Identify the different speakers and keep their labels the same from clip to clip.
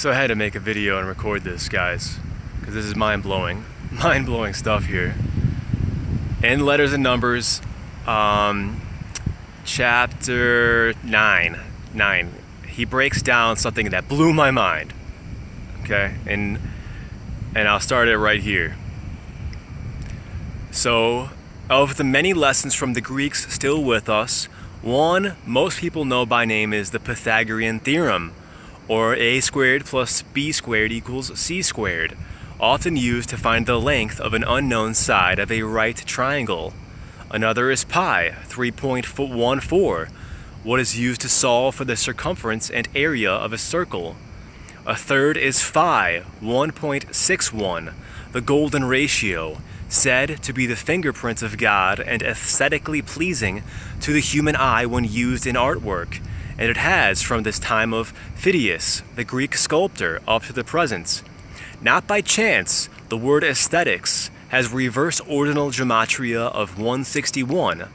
Speaker 1: So I had to make a video and record this, guys, because this is mind-blowing stuff here. In Letters and Numbers, chapter 9, he breaks down something that blew my mind. Okay, and I'll start it right here. So, of the many lessons from the Greeks still with us, one most people know by name is the Pythagorean theorem, or a squared plus b squared equals c squared, often used to find the length of an unknown side of a right triangle. Another is pi, 3.14, what is used to solve for the circumference and area of a circle. A third is phi, 1.61, the golden ratio, said to be the fingerprint of God and aesthetically pleasing to the human eye when used in artwork, and it has from this time of Phidias, the Greek sculptor, up to the present. Not by chance, the word aesthetics has reverse ordinal gematria of 161,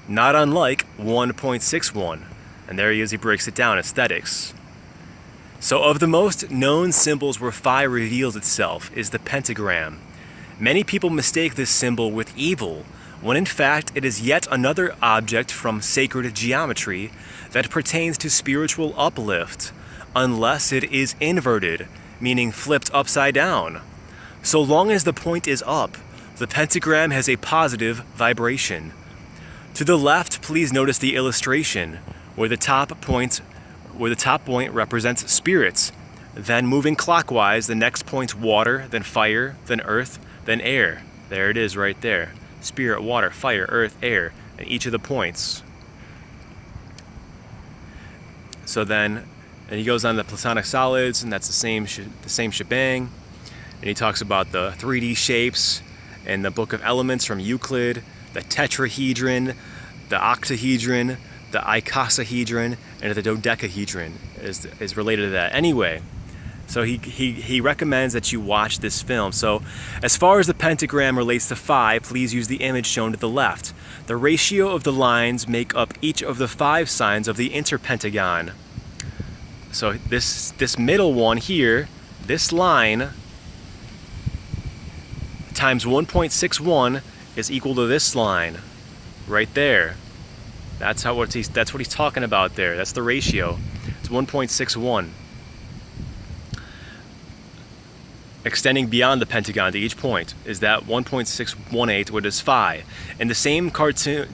Speaker 1: not unlike 1.61. And there he is, he breaks it down, aesthetics. So of the most known symbols where phi reveals itself is the pentagram. Many people mistake this symbol with evil, when in fact it is yet another object from sacred geometry that pertains to spiritual uplift, unless it is inverted, meaning flipped upside down. So long as the point is up, the pentagram has a positive vibration. To the left, please notice the illustration, where the top point represents spirits. Then moving clockwise, the next point's water, then fire, then earth, then air. There it is right there. Spirit, water, fire, earth, air, and each of the points. So then, and he goes on the Platonic solids, and that's the same shebang. And he talks about the 3D shapes and the Book of Elements from Euclid, the tetrahedron, the octahedron, the icosahedron, and the dodecahedron is related to that. Anyway, so he recommends that you watch this film. So as far as the pentagram relates to phi, please use the image shown to the left. The ratio of the lines make up each of the 5 signs of the interpentagon. So this middle one here, this line times 1.61 is equal to this line right there. That's what he's talking about there. That's the ratio. It's 1.61. Extending beyond the pentagon to each point is that 1.618, what is phi. In the same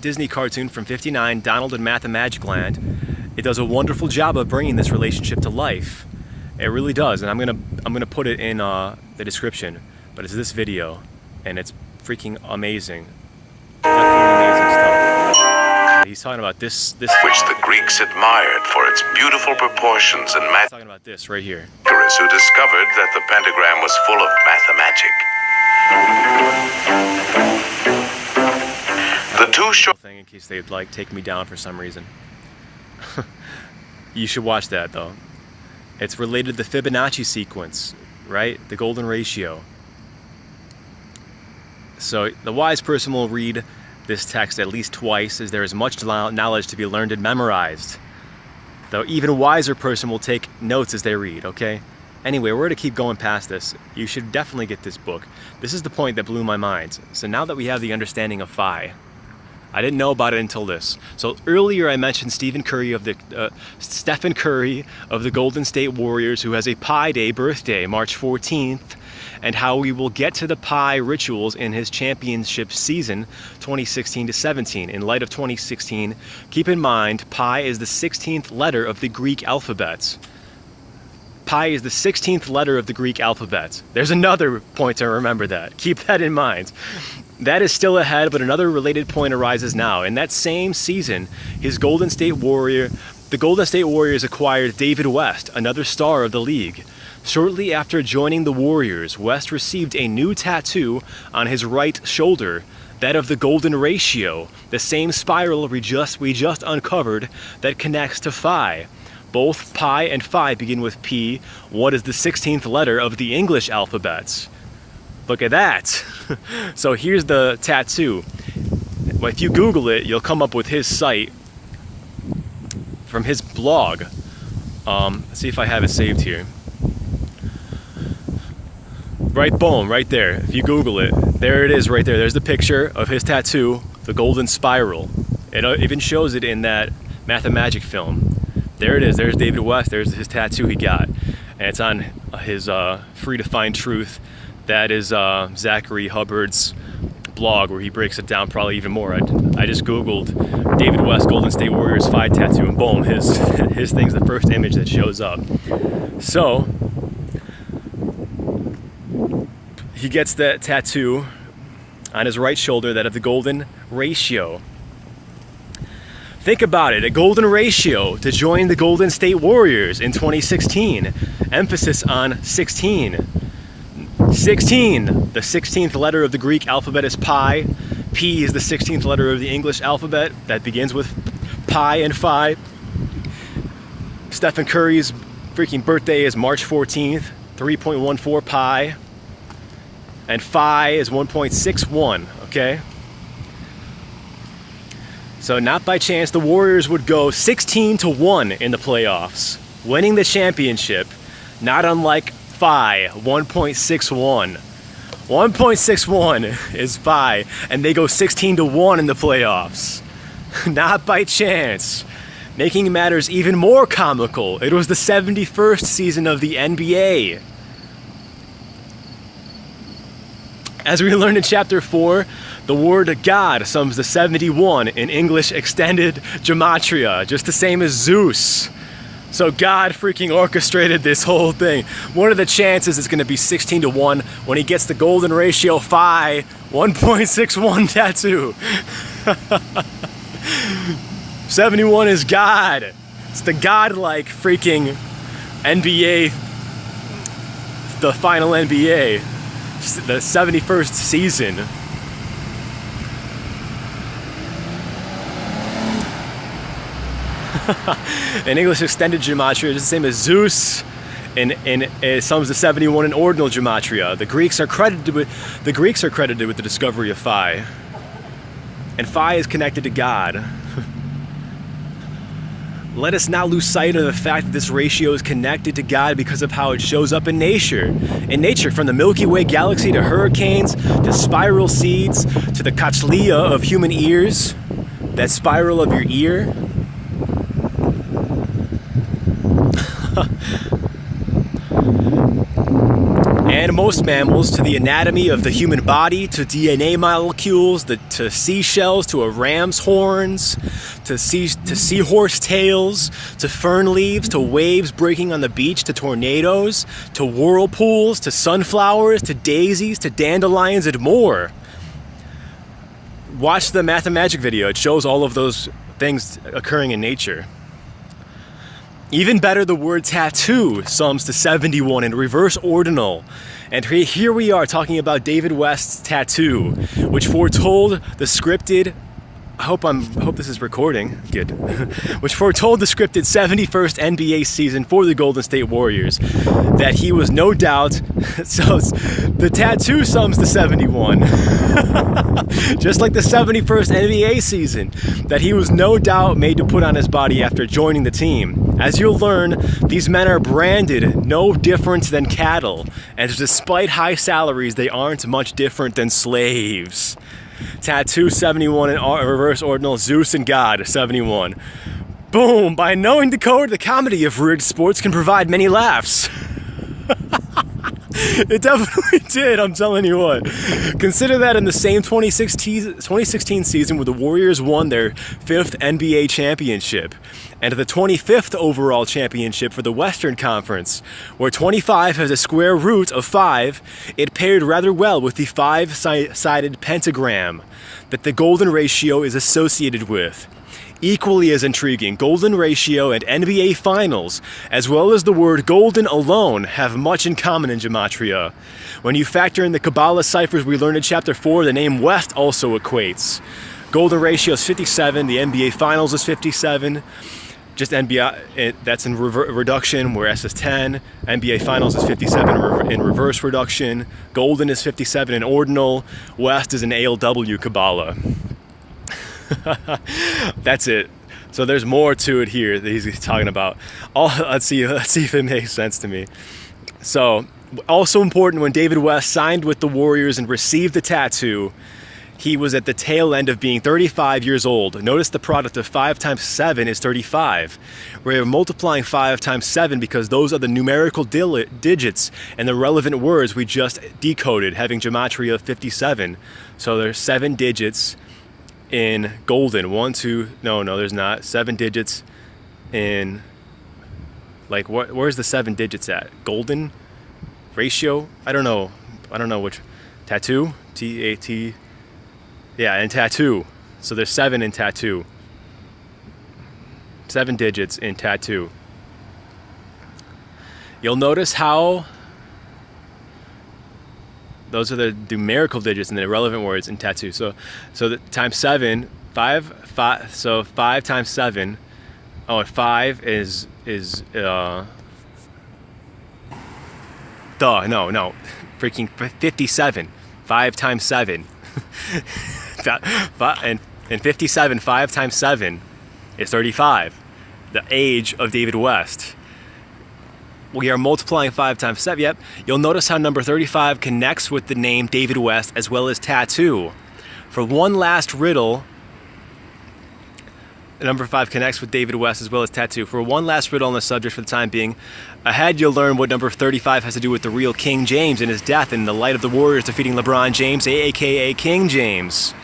Speaker 1: Disney cartoon from '59, Donald and Mathmagic Land, it does a wonderful job of bringing this relationship to life. It really does, and I'm gonna put it in the description. But it's this video, and it's freaking amazing. Definitely amazing stuff. He's talking about this
Speaker 2: which the Greeks admired for its beautiful proportions and
Speaker 1: he's talking about this right here.
Speaker 2: who discovered that the pentagram was full of mathemagic. The two short
Speaker 1: thing in case they'd like take me down for some reason. You should watch that though. It's related to the Fibonacci sequence, right? The golden ratio. So the wise person will read this text at least twice, as there is much knowledge to be learned and memorized. The even wiser person will take notes as they read, okay? Anyway, we're going to keep going past this. You should definitely get this book. This is the point that blew my mind. So now that we have the understanding of phi, I didn't know about it until this. So earlier I mentioned Stephen Curry of the Golden State Warriors, who has a Pi Day birthday, March 14th, and how we will get to the Pi rituals in his championship season 2016-17. In light of 2016, keep in mind Pi is the 16th letter of the Greek alphabet. Pi is the 16th letter of the Greek alphabet. There's another point to remember that. Keep that in mind. That is still ahead, but another related point arises now. In that same season, the Golden State Warriors acquired David West, another star of the league. Shortly after joining the Warriors, West received a new tattoo on his right shoulder, that of the golden ratio, the same spiral we just uncovered that connects to phi. Both pi and phi begin with P, what is the 16th letter of the English alphabet. Look at that. So here's the tattoo. If you Google it, you'll come up with his site from his blog. Let's see if I have it saved here. Right, boom, right there. If you Google it, there it is right there. There's the picture of his tattoo, the golden spiral. It even shows it in that Mathmagic film. There it is. There's David West. There's his tattoo he got. And it's on his Free to Find Truth. That is Zachary Hubbard's blog where he breaks it down probably even more. I just Googled David West Golden State Warriors Phi tattoo, and boom, his thing's the first image that shows up. So he gets that tattoo on his right shoulder, that of the golden ratio. Think about it, a golden ratio to join the Golden State Warriors in 2016. Emphasis on 16. 16, the 16th letter of the Greek alphabet is pi. P is the 16th letter of the English alphabet that begins with pi and phi. Stephen Curry's freaking birthday is March 14th, 3.14 pi. And phi is 1.61, okay? So not by chance, the Warriors would go 16-1 in the playoffs, winning the championship, not unlike phi, 1.61. 1.61 is phi, and they go 16-1 in the playoffs. Not by chance. Making matters even more comical, it was the 71st season of the NBA. As we learned in Chapter 4, the word God sums to 71 in English extended gematria, just the same as Zeus. So God freaking orchestrated this whole thing. What are the chances it's going to be 16-1 when he gets the golden ratio phi 1.61 tattoo? 71 is God. It's the God-like freaking NBA, the final NBA. The 71st season. In English extended gematria, it's the same as Zeus. It sums to 71 in ordinal gematria. The Greeks are credited with the discovery of phi, and phi is connected to God. Let us not lose sight of the fact that this ratio is connected to God because of how it shows up in nature. In nature, from the Milky Way galaxy to hurricanes, to spiral seeds, to the cochlea of human ears, that spiral of your ear. And most mammals, to the anatomy of the human body, to DNA molecules, to seashells, to a ram's horns, to seahorse tails, to fern leaves, to waves breaking on the beach, to tornadoes, to whirlpools, to sunflowers, to daisies, to dandelions, and more. Watch the Mathmagic video. It shows all of those things occurring in nature. Even better, the word tattoo sums to 71 in reverse ordinal. And here we are talking about David West's tattoo, which foretold the scripted, I hope this is recording, good, which foretold the scripted 71st NBA season for the Golden State Warriors, that he was no doubt, so the tattoo sums to 71, just like the 71st NBA season, that he was no doubt made to put on his body after joining the team. As you'll learn, these men are branded no different than cattle, and despite high salaries, they aren't much different than slaves. Tattoo 71 in reverse ordinal, Zeus and God 71. Boom! By knowing the code, the comedy of rigged sports can provide many laughs. It definitely did, I'm telling you what. Consider that in the same 2016 season where the Warriors won their 5th NBA championship, and the 25th overall championship for the Western Conference, where 25 has a square root of 5, it paired rather well with the 5-sided pentagram that the golden ratio is associated with. Equally as intriguing, golden ratio and NBA finals, as well as the word golden alone, have much in common in gematria. When you factor in the Kabbalah ciphers we learned in Chapter 4, the name West also equates. Golden ratio is 57, the NBA finals is 57, just NBA, that's in reduction, where S is 10, NBA finals is 57 in reverse reduction, golden is 57 in ordinal, West is an ALW Kabbalah. That's it. So there's more to it here that he's talking about. Let's see if it makes sense to me. So, also important, when David West signed with the Warriors and received the tattoo, he was at the tail end of being 35 years old. Notice the product of 5 times 7 is 35. We're multiplying 5 times 7 because those are the numerical digits and the relevant words we just decoded, having gematria 57. So there's 7 digits in golden. 1, 2, no, there's not. 7 digits in, like, where's the 7 digits at? Golden? Ratio? I don't know which. Tattoo? T-A-T. Yeah, and tattoo. So there's 7 in tattoo. 7 digits in tattoo. You'll notice how those are the numerical digits and the relevant words in tattoo. So the times 7, 5, so 5 times 7. Oh, 5 is freaking 57. 5 times 7. And 57, 5 times 7 is 35. The age of David West. We are multiplying 5 times 7. Yep. You'll notice how number 35 connects with the name David West as well as tattoo. For one last riddle, number 5 connects with David West as well as tattoo. For one last riddle on the subject for the time being, ahead you'll learn what number 35 has to do with the real King James and his death in the light of the Warriors defeating LeBron James, aka King James.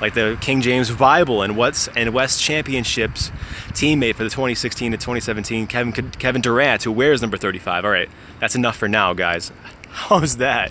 Speaker 1: Like the King James Bible and West Championships teammate for the 2016 to 2017, Kevin Durant, who wears number 35. All right, that's enough for now, guys. How's that?